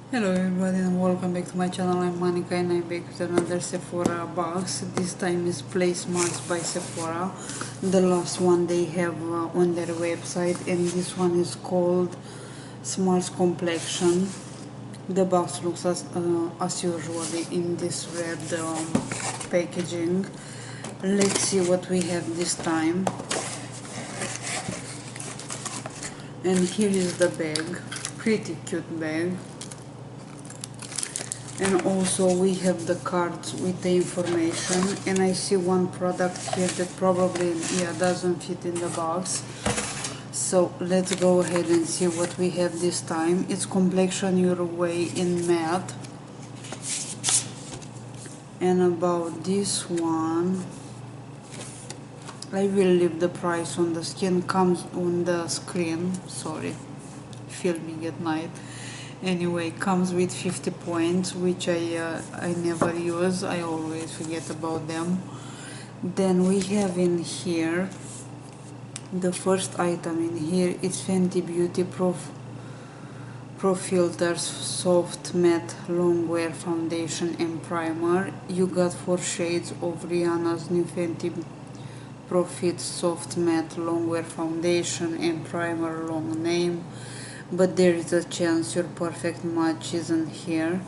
Hello everybody and welcome back to my channel. I'm Monica and I'm back with another Sephora box. This time is SMARTS by Sephora. The last one they have on their website, and this one is called SMARTS Complexion. The box looks as usual in this red packaging. Let's see what we have this time. And here is the bag, pretty cute bag. And also we have the cards with the information, and I see one product here that probably doesn't fit in the box. So let's go ahead and see what we have this time. It's Complexion Your Way in Matte. And about this one, I will leave the price on the skin, comes on the screen, sorry, filming at night. Anyway, comes with 50 points, which I never use. I always forget about them. Then we have in here, the first item in here is Fenty Beauty Pro Filters Soft Matte Longwear Foundation and Primer. You got 4 shades of Rihanna's new Fenty Pro Fit Soft Matte Longwear Foundation and Primer, long name. But there is a chance your perfect match isn't here,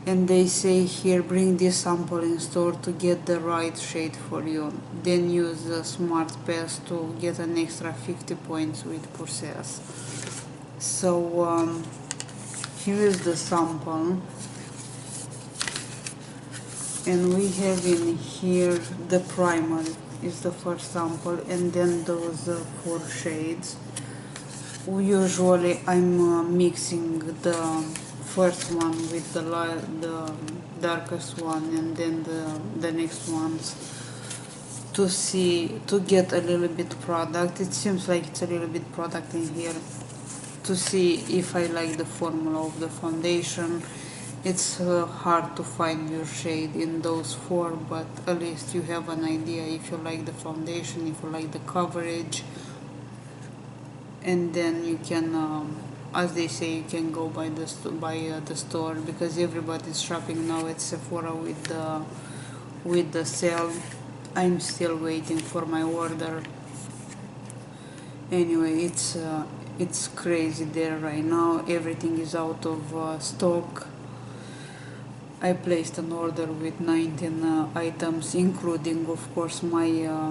and they say here, bring this sample in store to get the right shade for you, then use the Smart Pass to get an extra 50 points with purchase. So here is the sample, and we have in here the primer is the first sample, and then those 4 shades. Usually I'm mixing the first one with the darkest one, and then the next ones to get a little bit product. It seems like it's a little bit product in here, to see if I like the formula of the foundation. It's hard to find your shade in those 4, but at least you have an idea if you like the foundation, if you like the coverage. And then you can, as they say, you can go by the store, because everybody's shopping now at Sephora with the sale. I'm still waiting for my order. Anyway, it's crazy there right now. Everything is out of stock. I placed an order with 19 items, including, of course, my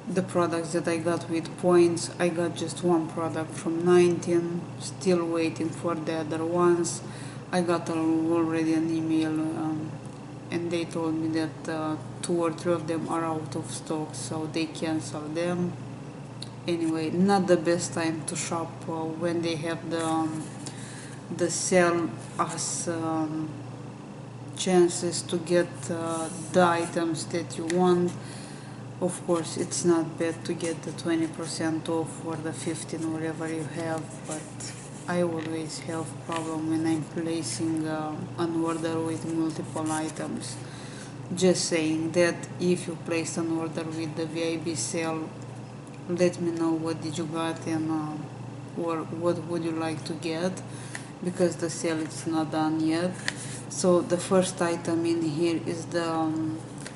the products that I got with points. I got just one product from 19, still waiting for the other ones. I got already an email and they told me that 2 or 3 of them are out of stock, so they cancel them. Anyway, not the best time to shop when they have the sale, as chances to get the items that you want. Of course, it's not bad to get the 20% off or the 15, whatever you have, but I always have problem when I'm placing an order with multiple items. Just saying that if you place an order with the VIB sale, let me know what did you got, and or what would you like to get, because the sale is not done yet. So the first item in here is the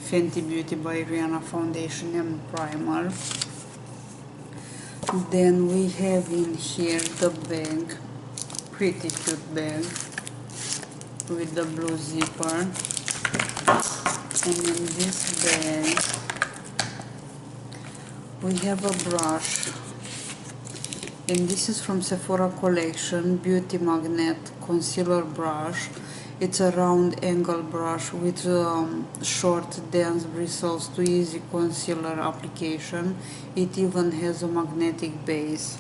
Fenty Beauty by Rihanna Foundation and Primer. Then we have in here the bag, pretty cute bag with the blue zipper. And in this bag we have a brush, and this is from Sephora Collection Beauty Magnet Concealer Brush. It's a round angle brush with short dense bristles to easy concealer application. It even has a magnetic base.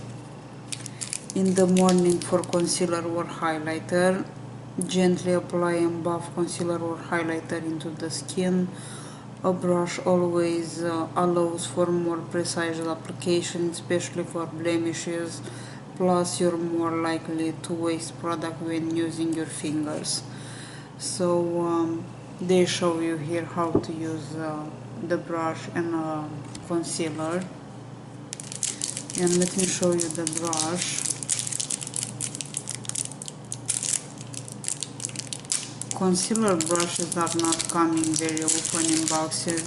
In the morning for concealer or highlighter, gently apply and buff concealer or highlighter into the skin. A brush always allows for more precise application, especially for blemishes, plus you're more likely to waste product when using your fingers. So they show you here how to use the brush and concealer. And let me show you the brush. concealer brushes are not coming very often in boxes.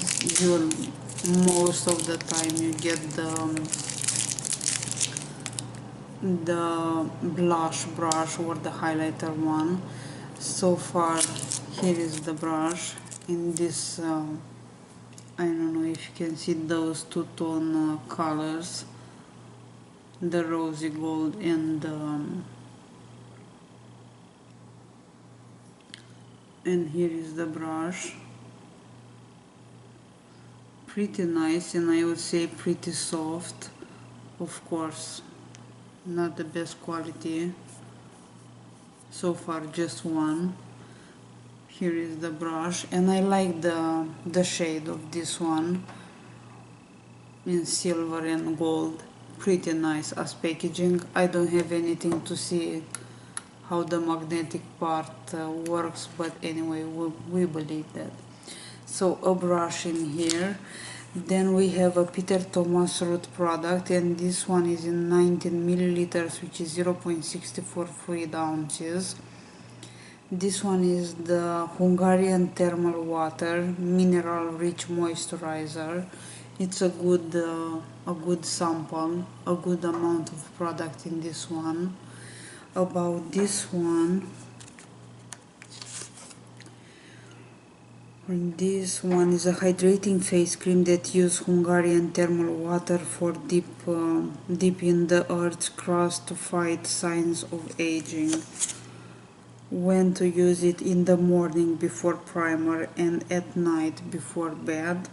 Most of the time you get the blush brush or the highlighter one. So far, here is the brush in this, I don't know if you can see those two-tone colors, the rosy gold and here is the brush. Pretty nice, and I would say pretty soft. Of course, not the best quality. So far, just one. Here is the brush, and I like the shade of this one in silver and gold. Pretty nice as packaging. I don't have anything to see how the magnetic part works, but anyway, we believe that. So a brush in here. Then we have a Peter Thomas Root product, and this one is in 19 milliliters, which is 0.64 fluid ounces. This one is the Hungarian Thermal Water Mineral Rich Moisturizer. It's a good sample, a good amount of product in this one. About this one, is a hydrating face cream that uses Hungarian thermal water for deep in the earth's crust to fight signs of aging. When to use it: in the morning before primer and at night before bed.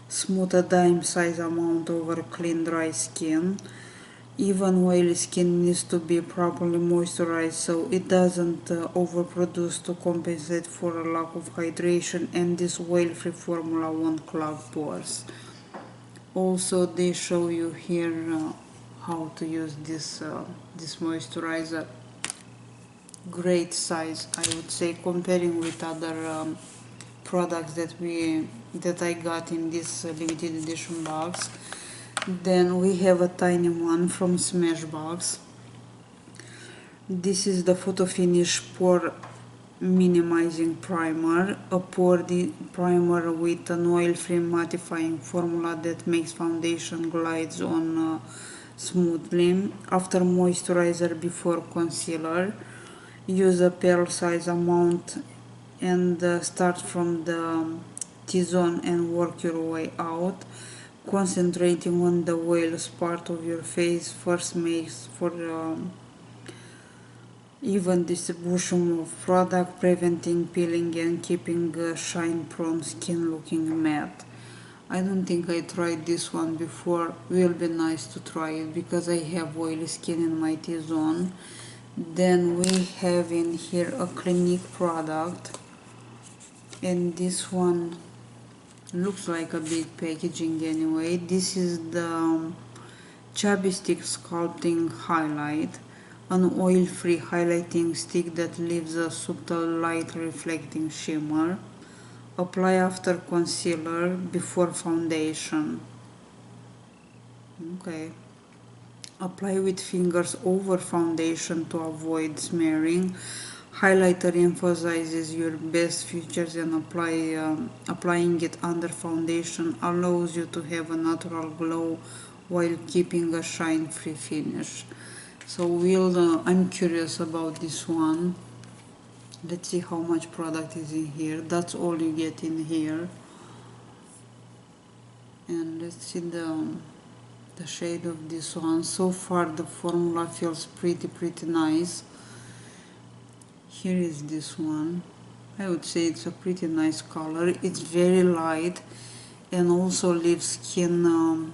Smooth a dime size amount over clean dry skin. Even oily skin needs to be properly moisturized so it doesn't overproduce to compensate for a lack of hydration, and this oil-free formula won't clog pores. Also, they show you here how to use this moisturizer. Great size, I would say, comparing with other products that I got in this limited edition box. Then we have a tiny one from Smashbox. This is the Photo Finish Pore Minimizing Primer, a pore primer with an oil-free mattifying formula that makes foundation glides on smoothly. After moisturizer, before concealer. Use a pearl size amount and start from the T-zone and work your way out. Concentrating on the oils part of your face first makes for even distribution of product, preventing peeling and keeping shine-prone skin looking matte. I don't think I tried this one before. Will be nice to try it because I have oily skin in my T-zone. Then we have in here a Clinique product, and this one looks like a big packaging anyway. This is the Chubby Stick Sculpting Highlight, an oil-free highlighting stick that leaves a subtle light reflecting shimmer. Apply after concealer, before foundation. Okay. Apply with fingers over foundation to avoid smearing. Highlighter emphasizes your best features, and applying it under foundation allows you to have a natural glow while keeping a shine-free finish. So I'm curious about this one. Let's see how much product is in here. That's all you get in here. And let's see the shade of this one. So far the formula feels pretty nice. Here is this one. I would say it's a pretty nice color. It's very light and also leaves skin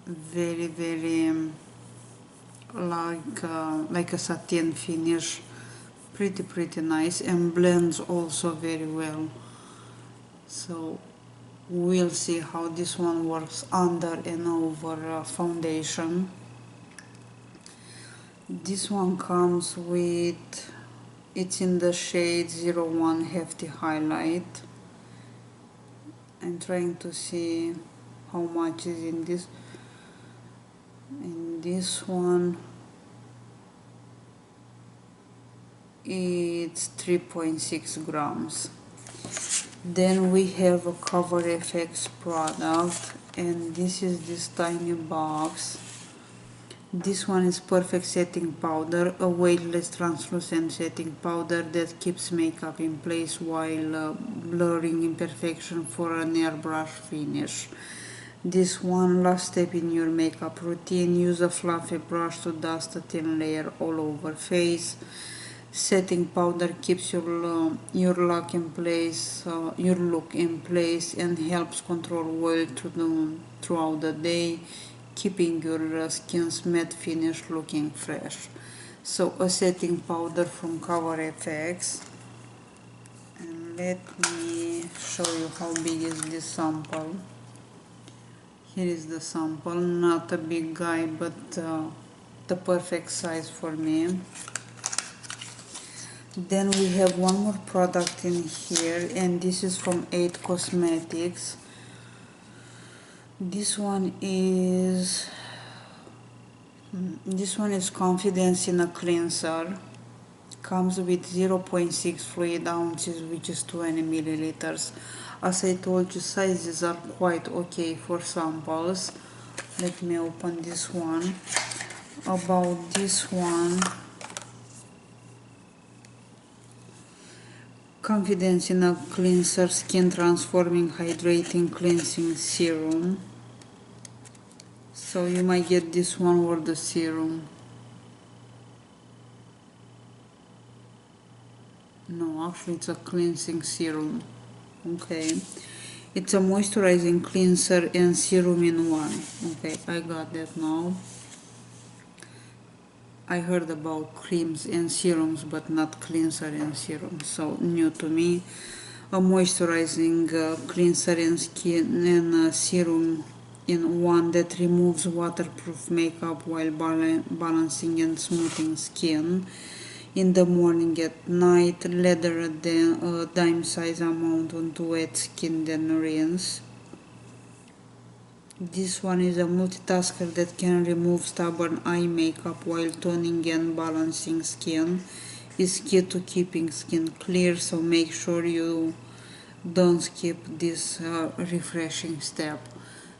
very like a satin finish. Pretty nice, and blends also very well. So we'll see how this one works under and over foundation. This one comes with, it's in the shade 01 Hefty Highlight. I'm trying to see how much is in this. In this one, it's 3.6 grams. Then we have a Cover FX product, and this is this tiny box. This one is perfect setting powder, a weightless translucent setting powder that keeps makeup in place while blurring imperfection for an airbrush finish. This one, last step in your makeup routine, use a fluffy brush to dust a thin layer all over face. Setting powder keeps your look in place, and helps control oil throughout the day, keeping your skin's matte finish looking fresh. So a setting powder from Cover FX, and let me show you how big is this sample. Here is the sample, not a big guy, but the perfect size for me. Then we have one more product in here, and this is from 8 Cosmetics. This one is Confidence in a Cleanser. Comes with 0.6 fluid ounces, which is 20 milliliters. As I told you, sizes are quite okay for samples. Let me open this one. About this one, Confidence in a Cleanser Skin Transforming Hydrating Cleansing Serum. So you might get this one or the serum. No, actually it's a cleansing serum. Okay. It's a moisturizing cleanser and serum in one. Okay, I got that now. I heard about creams and serums, but not cleanser and serum, so new to me. A moisturizing cleanser and skin and serum in one that removes waterproof makeup while balancing and smoothing skin. In the morning, at night, lather a dime size amount onto wet skin, then rinse. This one is a multitasker that can remove stubborn eye makeup while toning and balancing skin. Is key to keeping skin clear, so make sure you don't skip this refreshing step.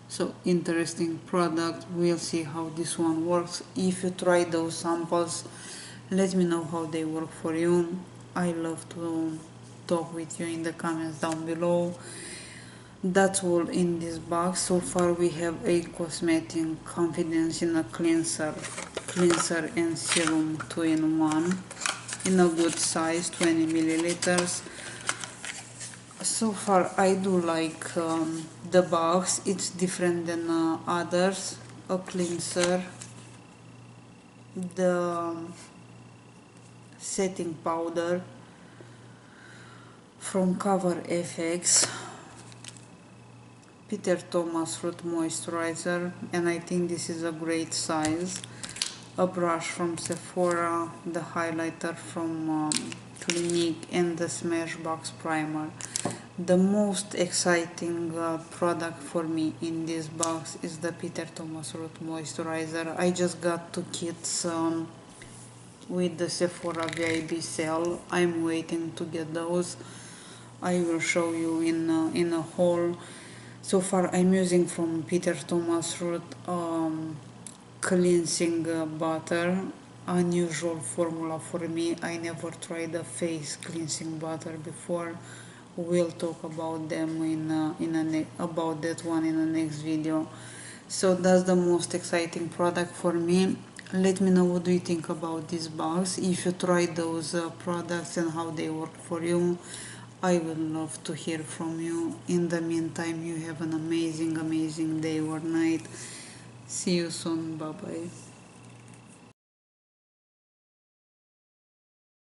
So interesting product. We'll see how this one works. If you try those samples, let me know how they work for you. I love to talk with you in the comments down below. That's all in this box. So far we have 8 Cosmetic Confidence in a Cleanser and Serum 2-in-1 in a good size, 20 milliliters. So far I do like the box. It's different than others. A cleanser, the setting powder from Cover FX, Peter Thomas Root Moisturizer, and I think this is a great size. A brush from Sephora, the highlighter from Clinique, and the Smashbox primer. The most exciting product for me in this box is the Peter Thomas Root Moisturizer. I just got 2 kits with the Sephora VIP sale. I'm waiting to get those. I will show you in a haul. So far I'm using from Peter Thomas Root cleansing butter. Unusual formula for me. I never tried a face cleansing butter before. We'll talk about them about that one in the next video. So that's the most exciting product for me. Let me know what do you think about this box. If you tried those products and how they work for you, I would love to hear from you. In the meantime, you have an amazing day or night. See you soon. Bye bye.